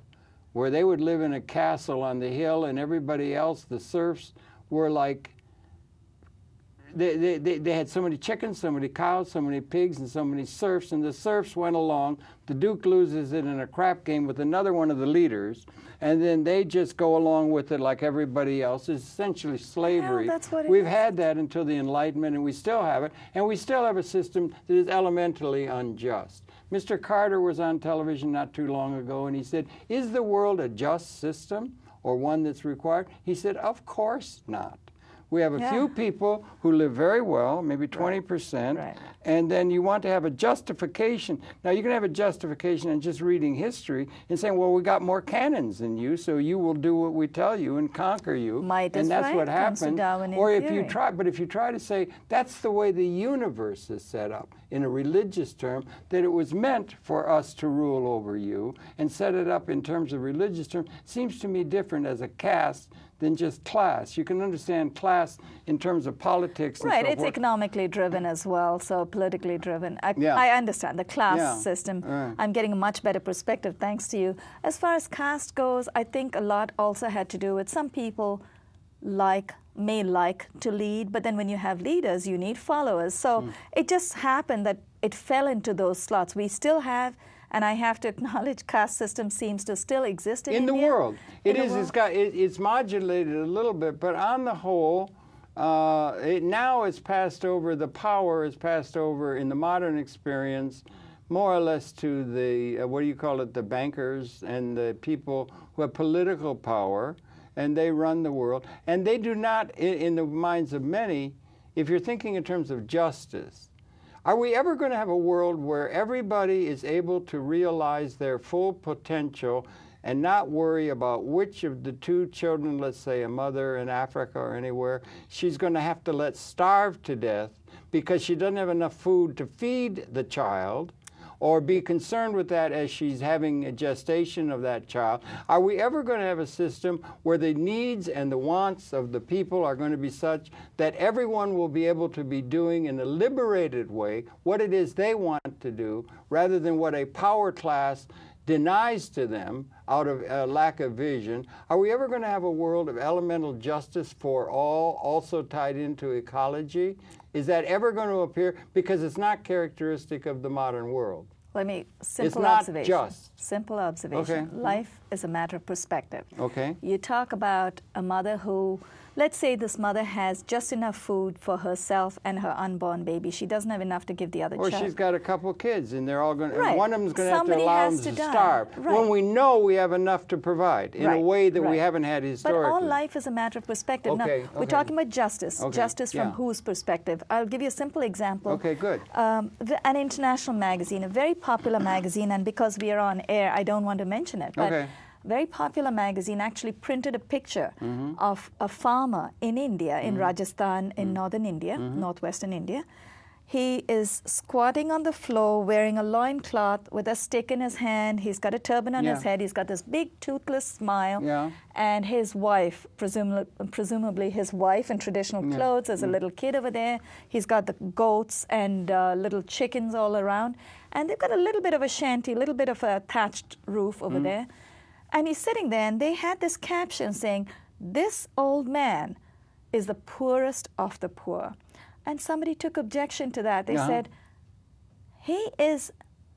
where they would live in a castle on the hill, and everybody else, the serfs, were like they had so many chickens, so many cows, so many pigs, and so many serfs, and the serfs went along. The Duke loses it in a crap game with another one of the leaders, and then they just go along with it like everybody else. It's essentially slavery. Well, that's what We've had that until the Enlightenment, and we still have it, and we still have a system that is elementally unjust. Mr. Carter was on television not too long ago, and he said, is the world a just system or one that's required? He said, of course not. We have a few people who live very well, maybe 20%, Right. and then you want to have a justification. Now, you can have a justification in just reading history and saying, well, we got more cannons than you, so you will do what we tell you and conquer you. Might and that's what happened. Or if you try, but if you try to say that's the way the universe is set up in a religious term, that it was meant for us to rule over you and set it up in terms of religious terms, seems to me different as a caste than just class. You can understand class in terms of politics and right, so it's forth. economically driven as well, so politically driven. I understand the class system. Right. I'm getting a much better perspective thanks to you. As far as caste goes, I think a lot also had to do with some people may like to lead, but then when you have leaders, you need followers. So it just happened that it fell into those slots. We still have, and I have to acknowledge, caste system seems to still exist in India. The world. It's modulated a little bit, but on the whole, now it's passed over, the power is passed over in the modern experience more or less to the, what do you call it, the bankers and the people who have political power, and they run the world. And they do not, in the minds of many, if you're thinking in terms of justice, are we ever going to have a world where everybody is able to realize their full potential and not worry about which of the two children, let's say a mother in Africa or anywhere, she's going to have to let starve to death because she doesn't have enough food to feed the child, or be concerned with that as she's having a gestation of that child? Are we ever going to have a system where the needs and the wants of the people are going to be such that everyone will be able to be doing in a liberated way what it is they want to do, rather than what a power class denies to them out of a lack of vision? Are we ever going to have a world of elemental justice for all, also tied into ecology? Is that ever going to appear? Because it's not characteristic of the modern world. Simple observation. It's not just. Simple observation. Okay. Life is a matter of perspective. Okay. You talk about a mother who, let's say this mother has just enough food for herself and her unborn baby. She doesn't have enough to give the other child. Or she's got a couple kids, and they're all going to, right. One of them's going to have to allow them to starve. Right. When we know we have enough to provide in a way that we haven't had historically. But all life is a matter of perspective. Okay, now, we're talking about justice. Okay, justice from whose perspective? I'll give you a simple example. Okay, good. An international magazine, a very popular magazine, and because we are on air, I don't want to mention it. But very popular magazine actually printed a picture of a farmer in India, in Rajasthan, in northern India, northwestern India. He is squatting on the floor, wearing a loincloth with a stick in his hand. He's got a turban on his head. He's got this big toothless smile. And his wife, presumably his wife in traditional clothes, there's a little kid over there. He's got the goats and little chickens all around. And they've got a little bit of a shanty, a little bit of a thatched roof over there. And he's sitting there, and they had this caption saying, "This old man is the poorest of the poor." And somebody took objection to that. They said, he is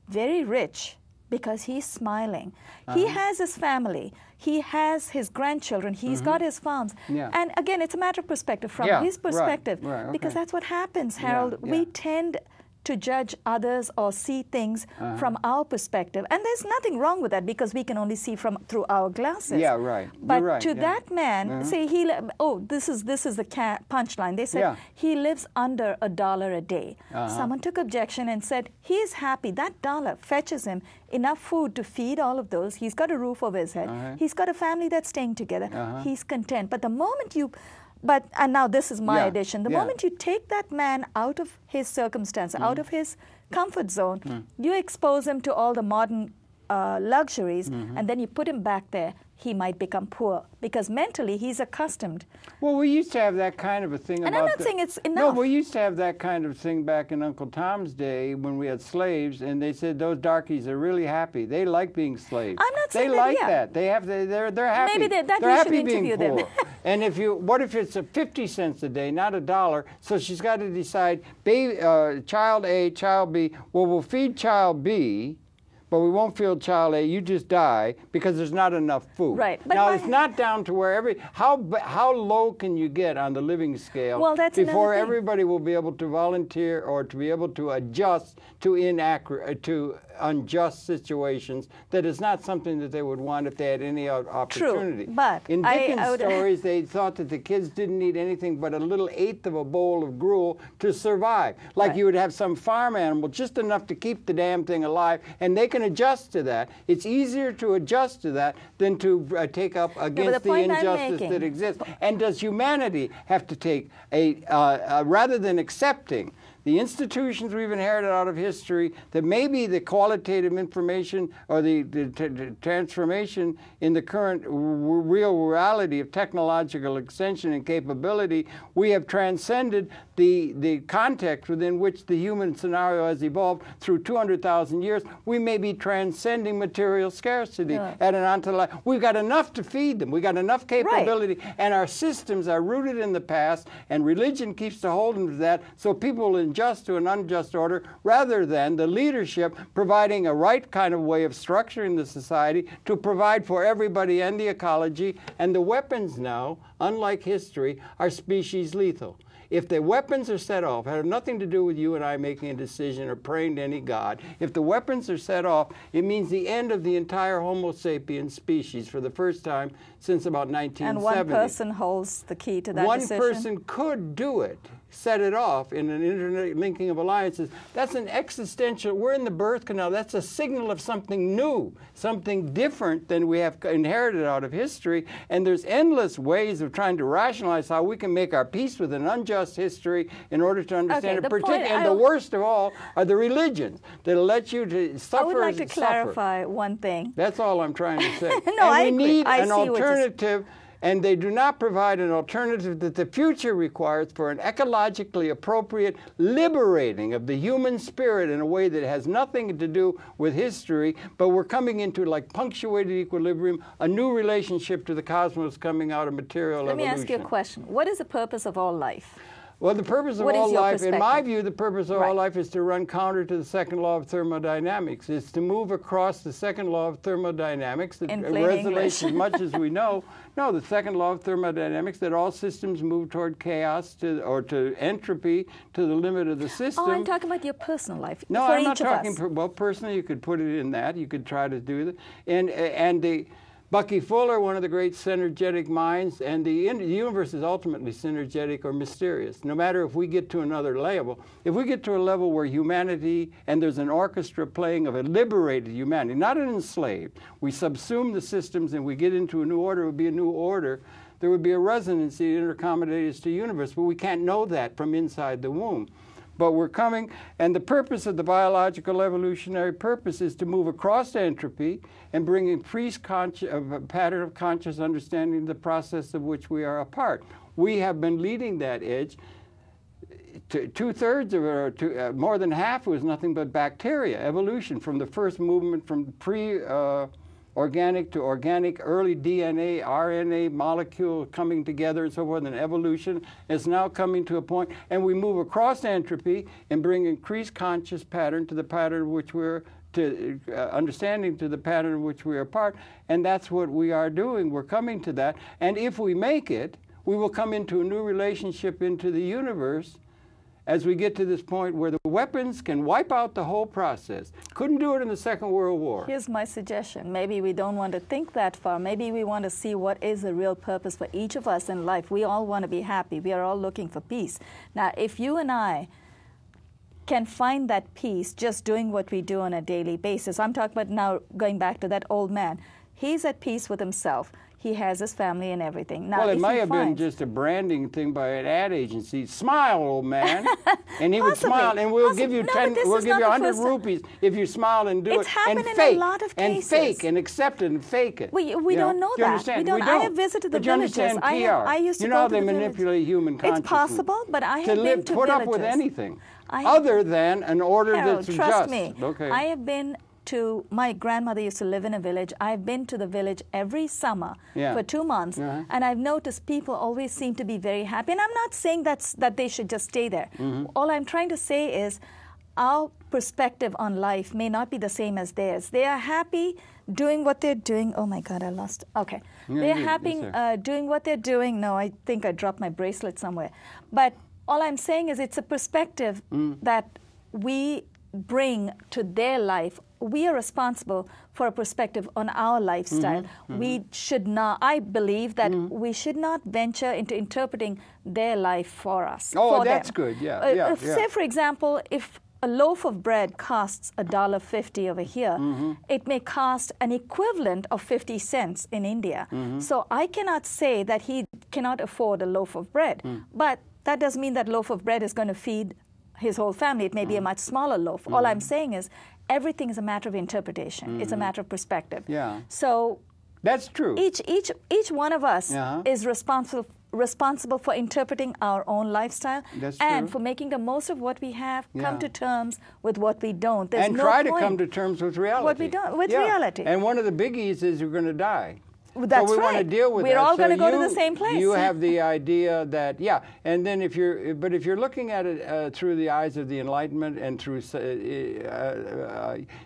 very rich because he's smiling. He has his family. He has his grandchildren. He's got his farms. And again, it's a matter of perspective, from his perspective. Because that's what happens, Harold. We tend to judge others or see things from our perspective. And there's nothing wrong with that, because we can only see through our glasses. But to that man, say this is the punchline. They said he lives under $1 a day. Someone took objection and said he is happy. That dollar fetches him enough food to feed all of those. He's got a roof over his head. He's got a family that's staying together. He's content. But the moment you and now this is my addition. The moment you take that man out of his circumstance, out of his comfort zone, you expose him to all the modern luxuries, and then you put him back there, he might become poor because mentally he's accustomed. Well, we used to have that kind of a thing and about I'm not saying it's enough. No, we used to have that kind of thing back in Uncle Tom's day when we had slaves, and they said those darkies are really happy. They like being slaves. I'm not saying they like that. They have. They're happy. Maybe that they're you happy should interview being poor. them. And what if it's 50 cents a day, not $1? So she's got to decide, child A, child B. Well, we'll feed child B, but we won't feed child A. You just die because there's not enough food. Right. But now, it's not down to where how low can you get on the living scale before everybody will be able to volunteer or to be able to adjust to unjust situations that is not something that they would want if they had any opportunity. True, but in Dickens' stories, they thought that the kids didn't need anything but a little eighth of a bowl of gruel to survive. Like you would have some farm animal, just enough to keep the damn thing alive, and they can adjust to that. It's easier to adjust to that than to take up against the injustice that exists. And does humanity have to take rather than accepting the institutions we've inherited out of history, that maybe the qualitative information or the transformation in the current real reality of technological extension and capability, we have transcended the context within which the human scenario has evolved through 200,000 years. We may be transcending material scarcity at an ontological. We've got enough to feed them. We've got enough capability, and our systems are rooted in the past, and religion keeps to hold them to that, so people will adjust to an unjust order rather than the leadership providing a right kind of way of structuring the society to provide for everybody and the ecology. And the weapons now, unlike history, are species lethal. If the weapons are set off, it has nothing to do with you and I making a decision or praying to any god. If the weapons are set off, it means the end of the entire Homo sapiens species for the first time since about 1970. And one person holds the key to that decision? One person could do it, set it off in an interlinking of alliances. That's an existential, we're in the birth canal. That's a signal of something new, something different than we have inherited out of history. And there's endless ways of trying to rationalize how we can make our peace with an unjust history in order to understand it. And the worst of all are the religions that'll let you to suffer. I would like to clarify one thing. That's all I'm trying to say. No, and we need an alternative. And they do not provide an alternative that the future requires for an ecologically appropriate liberating of the human spirit in a way that has nothing to do with history, but we're coming into, like punctuated equilibrium, a new relationship to the cosmos coming out of material evolution. Let me ask you a question. What is the purpose of all life? Well, the purpose of all life, in my view, the purpose of all life is to run counter to the second law of thermodynamics. It's to move across the second law of thermodynamics, that resonates as much as we know. No, the second law of thermodynamics, that all systems move toward chaos or to entropy to the limit of the system. Oh, I'm talking about your personal life. No, I'm not talking, well, personally, you could put it in that. You could try to do that. And the Bucky Fuller, one of the great synergetic minds, and the universe is ultimately synergetic or mysterious. No matter if we get to another level, if we get to a level where humanity, and there's an orchestra playing of a liberated humanity, not an enslaved, we subsume the systems and we get into a new order, it would be a new order. There would be a resonancy that interaccommodates to the universe, but we can't know that from inside the womb. But we're coming, and the purpose of the biological evolutionary purpose is to move across entropy and bring increased a pattern of conscious understanding of the process of which we are a part. We have been leading that edge. Two-thirds of it, or more than half, was nothing but bacteria, evolution, from the first movement from organic to organic, early DNA, RNA molecule coming together and so forth, and evolution is now coming to a point, and we move across entropy and bring increased conscious pattern to the pattern of which we're, understanding to the pattern of which we are part, and that's what we are doing. We're coming to that, and if we make it, we will come into a new relationship into the universe as we get to this point where the weapons can wipe out the whole process. Couldn't do it in the Second World War. Here's my suggestion. Maybe we don't want to think that far. Maybe we want to see what is the real purpose for each of us in life. We all want to be happy. We are all looking for peace. Now, if you and I can find that peace just doing what we do on a daily basis, I'm talking about now going back to that old man. He's at peace with himself. he has his family and everything. Now, well, it might have been just a branding thing by an ad agency. Smile, old man, and he would smile, and we'll give you we'll give you 100 rupees if you smile and do it, and fake, in a lot of cases. and fake, and accept it, and fake it. We don't know that. We don't. I have visited the villages. I used to you know how they manipulate human consciousness. It's possible, but I have been to put villages. Up with anything other than an order Harold, that's trust just. me. Okay. I have been to, my grandmother used to live in a village. I've been to the village every summer for 2 months, and I've noticed people always seem to be very happy. And I'm not saying that they should just stay there. All I'm trying to say is our perspective on life may not be the same as theirs. They are happy doing what they're doing. Oh my God, I lost. Okay. They're happy doing what they're doing. No, I think I dropped my bracelet somewhere. But all I'm saying is it's a perspective that we bring to their life. We are responsible for a perspective on our lifestyle. We should not, I believe that we should not venture into interpreting their life for us. Oh, that's good, yeah. Say, for example, if a loaf of bread costs $1.50 over here, it may cost an equivalent of 50 cents in India. So I cannot say that he cannot afford a loaf of bread, but that doesn't mean that loaf of bread is going to feed his whole family. It may be a much smaller loaf. All I'm saying is everything is a matter of interpretation. It's a matter of perspective. Yeah. So that's true. Each one of us is responsible for interpreting our own lifestyle and for making the most of what we have, come to terms with what we don't. There's no try point to come to terms with reality. What we don't, with reality. And one of the biggies is you're going to die. That's so we right. want to deal with We're that. all going to go to the same place. You have the idea that, and then if you're looking at it through the eyes of the Enlightenment and through,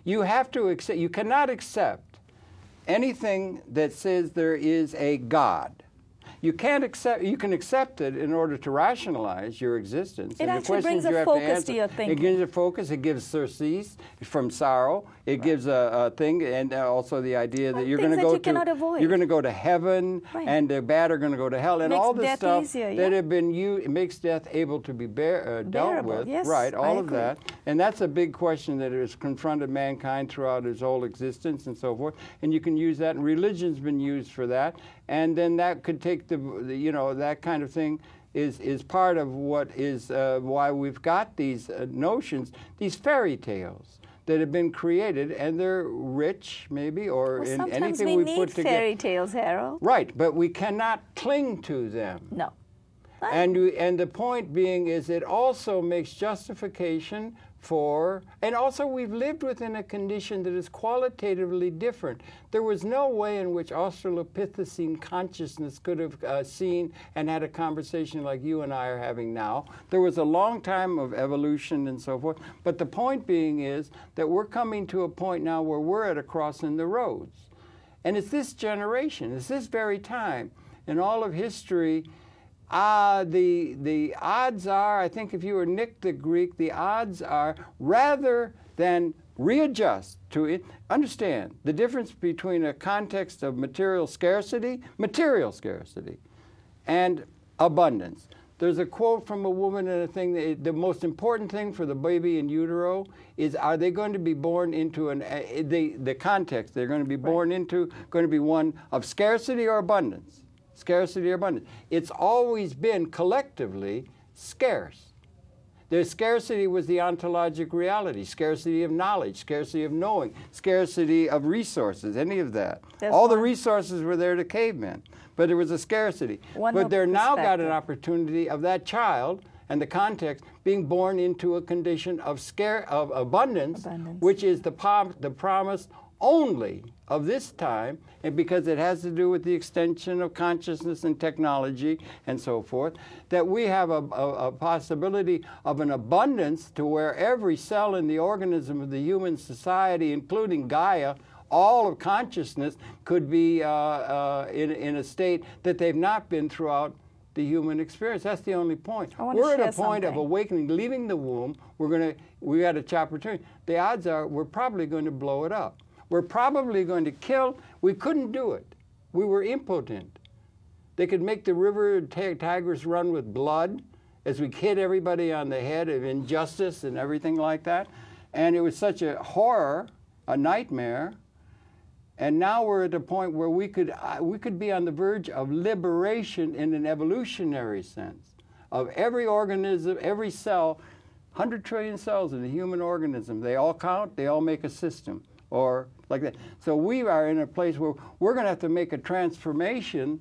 you have to accept, you cannot accept anything that says there is a God. You can't accept. You can accept it in order to rationalize your existence. It actually brings a focus to your thinking. It gives a focus. It gives surcease from sorrow. It gives a thing, and also the idea that you're going to go to you're going to go to heaven, and the bad are going to go to hell, and all this stuff that have been used. It makes death able to be dealt with. Yes, right, all of that, and that's a big question that has confronted mankind throughout its whole existence and so forth. And you can use that, and religion's been used for that. And then that could take that kind of thing is part of what is why we've got these notions, these fairy tales that have been created, and they're rich, maybe, or in anything we put together. Sometimes we need fairy tales, Harold. Right, but we cannot cling to them. No. And the point being is it also makes justification for, and also we've lived within a condition that is qualitatively different. There was no way in which Australopithecine consciousness could have seen and had a conversation like you and I are having now. There was a long time of evolution and so forth, but the point being is that we're coming to a point now where we're at a crossing the roads. And it's this generation, it's this very time in all of history. The odds are, I think if you were Nick the Greek, the odds are, rather than readjust to it, understand the difference between a context of material scarcity, and abundance. There's a quote from a woman in a thing, the most important thing for the baby in utero is, are they going to be born into the context they're going to be born into, going to be one of scarcity or abundance? Scarcity or abundance. It's always been collectively scarce. The scarcity was the ontologic reality, scarcity of knowledge, scarcity of knowing, scarcity of resources, any of that. All the resources were there to cavemen, but there was a scarcity. But they're now got an opportunity of that child and the context being born into a condition of abundance, which is the promise only of this time, and because it has to do with the extension of consciousness and technology and so forth, that we have a possibility of an abundance to where every cell in the organism of the human society, including Gaia, all of consciousness, could be in a state that they've not been throughout the human experience. That's the only point. We're at a point of awakening, leaving the womb. We got a opportunity. The odds are we're probably going to blow it up. We're probably going to kill. We couldn't do it. We were impotent. They could make the river Tigris run with blood as we hit everybody on the head of injustice and everything like that. And it was such a horror, a nightmare. And now we're at a point where we could be on the verge of liberation in an evolutionary sense of every organism, every cell, 100 trillion cells in the human organism. They all count, they all make a system, or like that. So we are in a place where we're going to have to make a transformation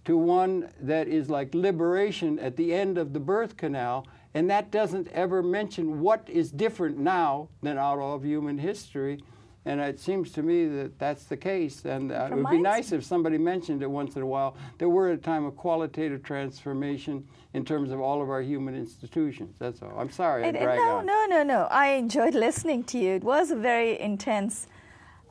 to one that is like liberation at the end of the birth canal, and that doesn't ever mention what is different now than out of human history. And it seems to me that that's the case. And it would be nice if somebody mentioned it once in a while, that we're at a time of qualitative transformation in terms of all of our human institutions. That's all. I'm sorry I drag on. No. I enjoyed listening to you. It was a very intense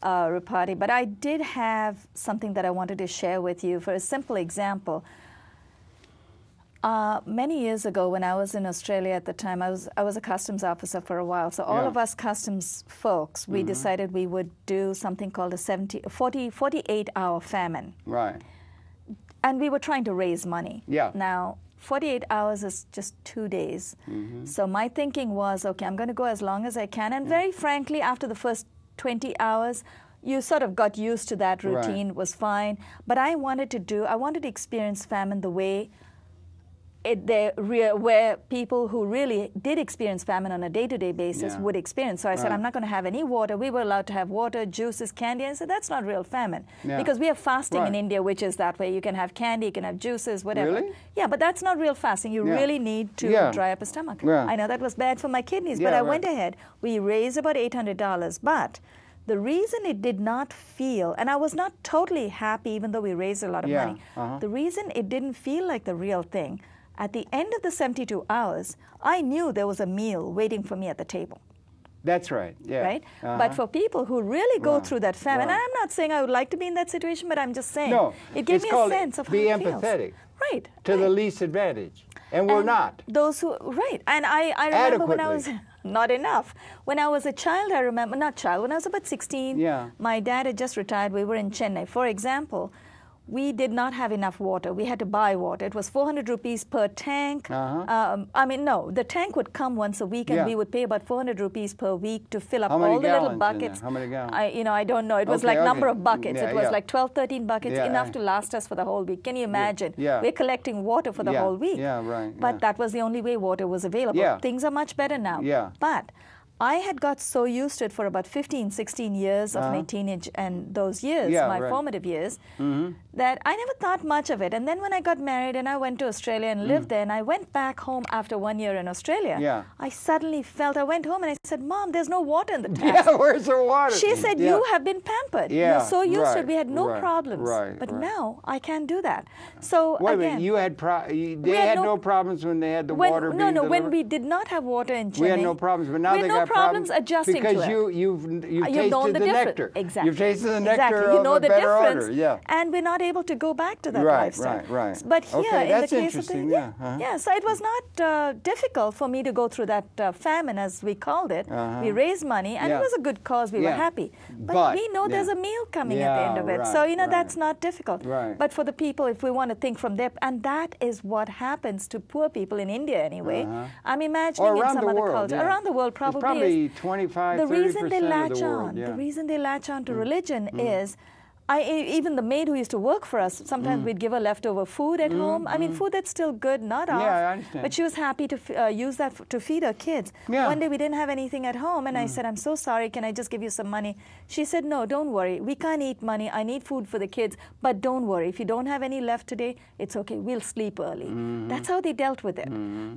repartee, but I did have something that I wanted to share with you. For a simple example, many years ago when I was in Australia at the time, I was a customs officer for a while. So all of us customs folks, we decided we would do something called a 48-hour famine. Right. And we were trying to raise money. Yeah. Now, 48 hours is just 2 days. So my thinking was, okay, I'm going to go as long as I can. And very frankly, after the first 20 hours, you sort of got used to that routine, was fine. But I wanted to experience famine the way where people who really did experience famine on a day-to-day basis would experience. So I said, I'm not going to have any water. We were allowed to have water, juices, candy. I said, that's not real famine. Because we have fasting in India, which is that way. You can have candy, you can have juices, whatever. Really? Yeah, but that's not real fasting. You really need to dry up a stomach. I know that was bad for my kidneys, but I went ahead. We raised about $800, but the reason it did not feel, and I was not totally happy even though we raised a lot of money, the reason it didn't feel like the real thing, at the end of the 72 hours, I knew there was a meal waiting for me at the table. That's right, yeah. Right? But for people who really go through that famine, and I'm not saying I would like to be in that situation, but I'm just saying, it gave me a sense of how it feels. Be empathetic. Right. To the least advantage. And we're not. Those who, and I remember when I was, not enough. When I was a child, I remember, when I was about 16, my dad had just retired. We were in Chennai. For example, we did not have enough water. We had to buy water. It was 400 rupees per tank. The tank would come once a week, and we would pay about 400 rupees per week to fill up all the little buckets. How many gallons? I don't know. It was number of buckets. It was like 12, 13 buckets, enough to last us for the whole week. Can you imagine? We're collecting water for the whole week. But that was the only way water was available. Things are much better now. But I had got so used to it for about 15, 16 years of my teenage and those years, my formative years, that I never thought much of it. And then when I got married and I went to Australia and lived there, and I went back home after 1 year in Australia, I suddenly felt, I went home and I said, Mom, there's no water in the tap. Where's the water? She said, you have been pampered. You're so used to it. We had no problems. But now I can't do that. So wait again, a minute, you had they had no problems when they had the water being delivered? When we did not have water in Chennai. We had no problems, but now they got problems adjusting because to it. You've tasted the nectar. Exactly. You've tasted the nectar you know of a the better difference, order. And we're not able to go back to that lifestyle. Right. But here, in the case of the, so it was not difficult for me to go through that famine, as we called it. We raised money, and it was a good cause. We were happy. But we know there's a meal coming at the end of it. So, that's not difficult. But for the people, if we want to think from there, and that is what happens to poor people in India anyway. I'm imagining in some other culture. Around the world probably is. 25, the reason they latch of the world, on, the reason they latch on to religion is, even the maid who used to work for us, sometimes we'd give her leftover food at home. I mean, food that's still good, not off. I understand. But she was happy to use that to feed her kids. One day we didn't have anything at home, and I said, I'm so sorry, can I just give you some money? She said, no, don't worry. We can't eat money. I need food for the kids. But don't worry. If you don't have any left today, it's okay. We'll sleep early. That's how they dealt with it.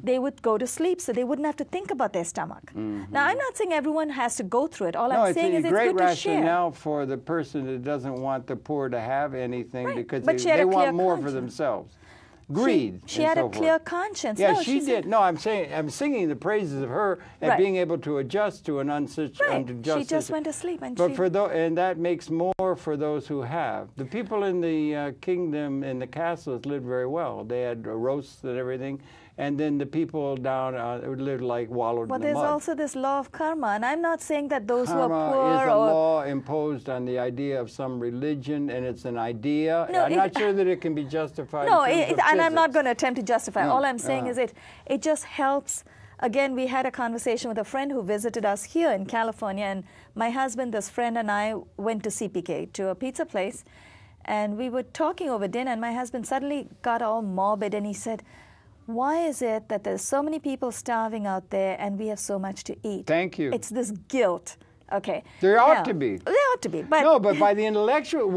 They would go to sleep so they wouldn't have to think about their stomach. Now, I'm not saying everyone has to go through it. All I'm saying is it's good to share. It's a great rationale for the person that doesn't want the poor to have anything because they want more for themselves. Greed. She had a clear conscience. Yeah, she did. No, I'm singing the praises of her and being able to adjust to an unjust She just went to sleep, and and that makes more for those who have. The people in the kingdom in the castles lived very well. They had roasts and everything. And then the people down lived like wallowed in the mud. But there's also this law of karma, and I'm not saying that those who are poor is a law imposed on the idea of some religion, and it's an idea. I'm not sure that it can be justified. No, and I'm not going to attempt to justify. All I'm saying is it just helps again, we had a conversation with a friend who visited us here in California, and my husband, this friend, and I went to CPK, to a pizza place, and we were talking over dinner, and my husband suddenly got all morbid, and he said, why is it that there's so many people starving out there and we have so much to eat? Thank you. It's this guilt. Okay. There ought to be. There ought to be. But no, but by the intellectual,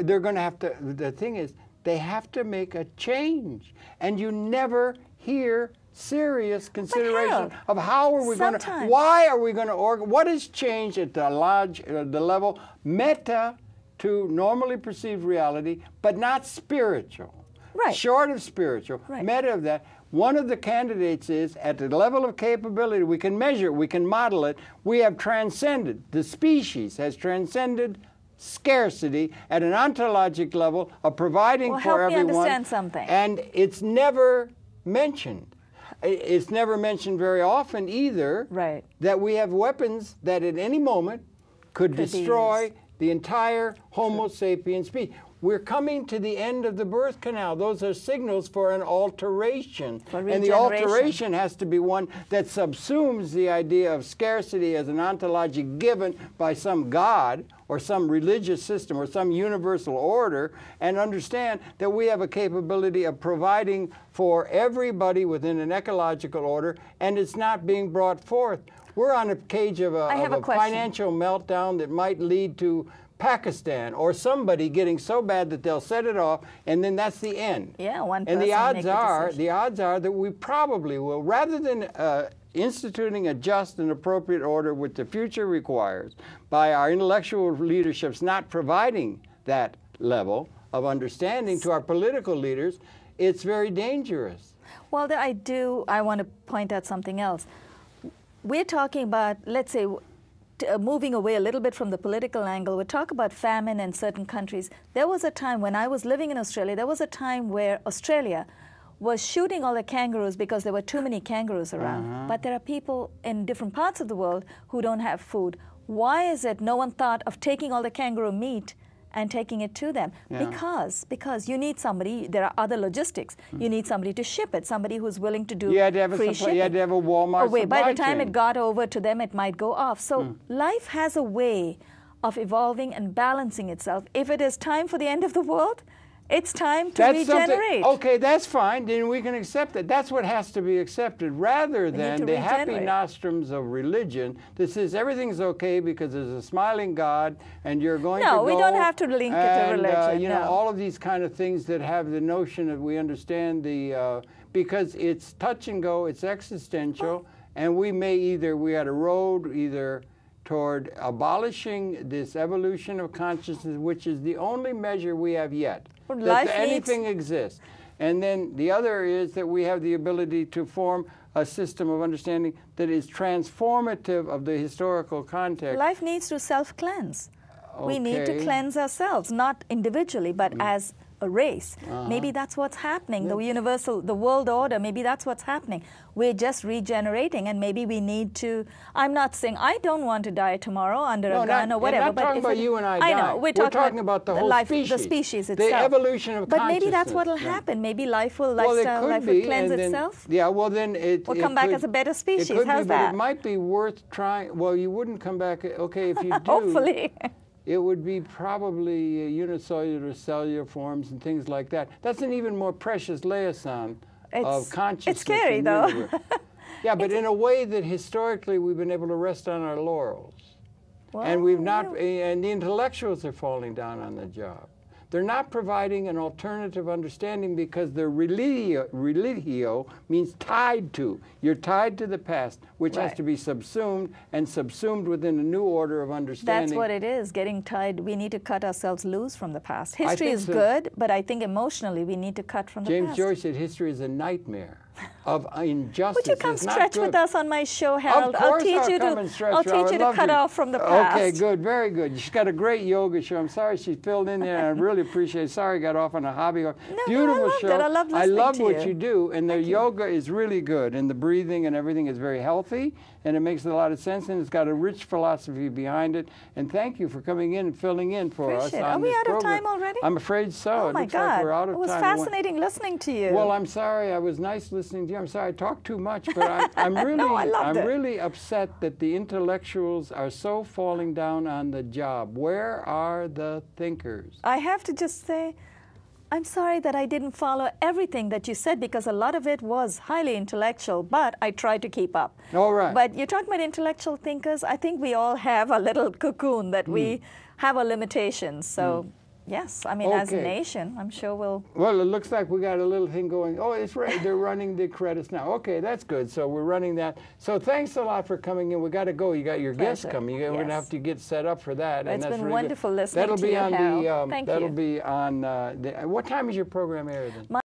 they're going to have to, the thing is, they have to make a change. And you never hear serious consideration of how are we going to, why are we going to what has changed at the level meta to normally perceived reality, but not spiritual. Right. Short of spiritual, meta of that. One of the candidates is, at the level of capability, we can measure it, we can model it, we have transcended, the species has transcended scarcity at an ontologic level of providing for everyone. Help me understand something. And it's never mentioned. It's never mentioned very often either that we have weapons that at any moment could destroy the entire Homo sapiens species. We're coming to the end of the birth canal. Those are signals for an alteration. And the alteration has to be one that subsumes the idea of scarcity as an ontology given by some God or some religious system or some universal order, and understand that we have a capability of providing for everybody within an ecological order, and it's not being brought forth. We're on a cage of a financial meltdown that might lead to Pakistan or somebody getting so bad that they'll set it off, and then that's the end. Yeah, one person. And the odds are that we probably will, rather than instituting a just and appropriate order which the future requires, by our intellectual leaderships not providing that level of understanding to our political leaders, it's very dangerous. Well, I want to point out something else. We're talking about, let's say, moving away a little bit from the political angle, we talk about famine in certain countries. There was a time when I was living in Australia, there was a time where Australia was shooting all the kangaroos because there were too many kangaroos around. But there are people in different parts of the world who don't have food. Why is it no one thought of taking all the kangaroo meat and taking it to them? Because you need somebody, there are other logistics. You need somebody to ship it, somebody who's willing to do free shipping. You had to have a Walmart supply by the time it got over to them, it might go off. So life has a way of evolving and balancing itself. If it is time for the end of the world, it's time to regenerate. Okay, that's fine. Then we can accept it. That's what has to be accepted, rather than the happy nostrums of religion that says everything's okay because there's a smiling God and you're going to go. No, we don't have to link it to religion. You know, all of these kind of things that have the notion that we understand because it's touch and go, it's existential, and we had a road either toward abolishing this evolution of consciousness, which is the only measure we have yet. That anything exists. And then the other is that we have the ability to form a system of understanding that is transformative of the historical context. Life needs to self-cleanse. We need to cleanse ourselves, not individually, but as a race. Maybe that's what's happening. The world order, maybe that's what's happening. We're just regenerating, and maybe we need to. I'm not saying I don't want to die tomorrow under a gun or whatever. I'm not talking about you and I dying. I know. We're talking about the whole life, species. The species itself. The evolution of consciousness. But maybe that's what will happen. Maybe life will cleanse itself. Yeah, well then we'll come back as a better species. How's that? But it might be worth trying. Well, you wouldn't come back. Okay, if you do. Hopefully. It would be probably unicellular, cellular forms and things like that. That's an even more precious liaison of consciousness. It's scary, though. Yeah, but in a way that historically we've been able to rest on our laurels. Well, and we've not, and the intellectuals are falling down on the job. They're not providing an alternative understanding because their religio means tied to. You're tied to the past, which has to be subsumed and subsumed within a new order of understanding. That's what it is, getting tied. We need to cut ourselves loose from the past. History is good, but I think emotionally we need to cut from the past. James Joyce said history is a nightmare of injustice. Would you come stretch with us on my show, Harold? Of course I'll teach you to cut off from the past. Okay, good, very good. She's got a great yoga show. I'm sorry she filled in there, and I really appreciate it. Sorry I got off on a hobby. Beautiful show. I love listening what you do, and the yoga is really good, and the breathing and everything is very healthy, and it makes a lot of sense, and it's got a rich philosophy behind it. And thank you for coming in and filling in for us. Are we out of time already? I'm afraid so. Oh my God. Like we're out of time. It was fascinating listening to you. Well, I'm sorry. I was nice listening to you. I'm sorry I talked too much, but I'm really, no, I loved it. really upset that the intellectuals are so falling down on the job. Where are the thinkers? I have to just say, I'm sorry that I didn't follow everything that you said, because a lot of it was highly intellectual, but I tried to keep up. All right. But you're talking about intellectual thinkers. I think we all have a little cocoon that we have our limitations. So, yes, I mean, as a nation, I'm sure we'll... Well, it looks like we got a little thing going. Oh, it's right. They're running the credits now. Okay, that's good. So we're running that. So thanks a lot for coming in. We got to go. You got your guests coming. We're going to have to get set up for that. It's been wonderful listening that'll to be you, on Harold. the, Thank that'll you. be on, what time is your program aired then?